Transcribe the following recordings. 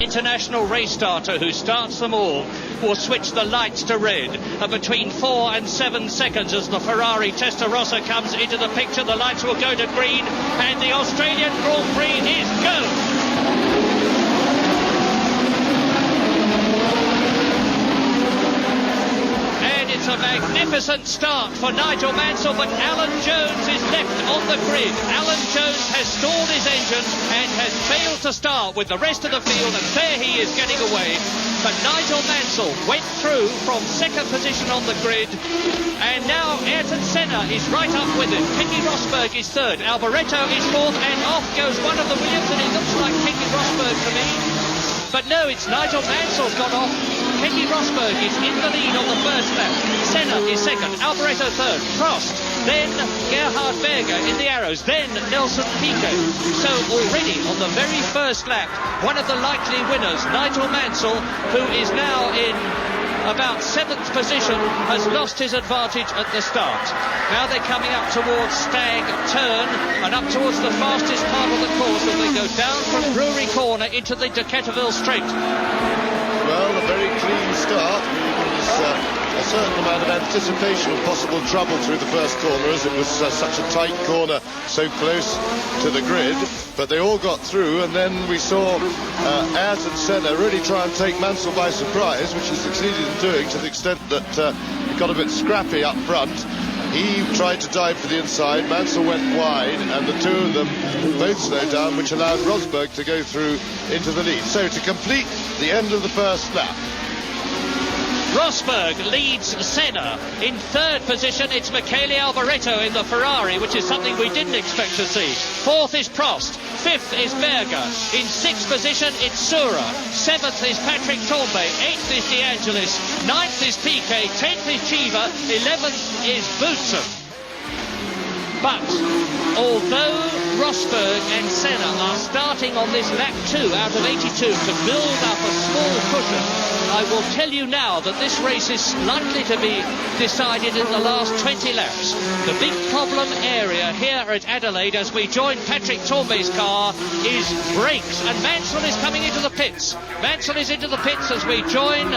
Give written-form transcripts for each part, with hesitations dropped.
International race starter who starts them all will switch the lights to red between 4 and 7 seconds as the Ferrari Testarossa comes into the picture. The lights will go to green and the Australian Grand Prix is go. It's a magnificent start for Nigel Mansell, but Alan Jones is left on the grid. Alan Jones has stalled his engine and has failed to start with the rest of the field, and there he is getting away. But Nigel Mansell went through from second position on the grid, and now Ayrton Senna is right up with him. Keke Rosberg is third, Alboreto is fourth, and off goes one of the Williams, and it looks like Keke Rosberg to me. But no, it's Nigel Mansell's got off. Keke Rosberg is in the lead on the first lap. Senna is second, Alboreto third, Prost, then Gerhard Berger in the arrows, then Nelson Piquet. So already on the very first lap, one of the likely winners, Nigel Mansell, who is now in about 7th position, has lost his advantage at the start. Now they're coming up towards Stag Turn and up towards the fastest part of the course as they go down from Brewery Corner into the Decaturville Straight. Well, a very clean start. There was a certain amount of anticipation of possible trouble through the first corner, as it was such a tight corner so close to the grid. But they all got through, and then we saw Ayrton Senna really try and take Mansell by surprise, which he succeeded in doing to the extent that he got a bit scrappy up front. He tried to dive for the inside, Mansell went wide, and the two of them both slowed down, which allowed Rosberg to go through into the lead. So to complete the end of the first lap, Rosberg leads Senna. In third position, it's Michele Alboreto in the Ferrari, which is something we didn't expect to see. Fourth is Prost. Fifth is Berger. In sixth position, it's Sura. Seventh is Patrick Tambay. Eighth is De Angelis. Ninth is Piquet. 10th is Chiva. 11th is Boutsen. But although Rosberg and Senna are starting on this lap 2 out of 82 to build up a small cushion, I will tell you now that this race is likely to be decided in the last 20 laps. The big problem area here at Adelaide as we join Patrick Tambay's car is brakes, and Mansell is coming into the pits. Mansell is into the pits as we join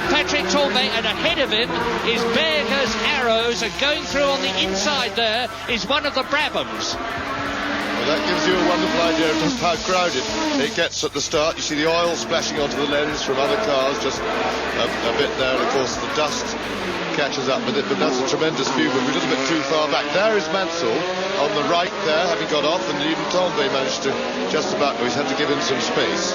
Patrick Tambay, and ahead of him is Berger's Arrows, and going through on the inside there is one of the Brabhams. Well, that gives you a wonderful idea of just how crowded it gets at the start. You see the oil splashing onto the lens from other cars, just a bit there, and of course the dust catches up with it, but that's a tremendous view, but we're a little bit too far back. There is Mansell on the right there, having got off, and even Tambay managed to just about, he's had to give him some space.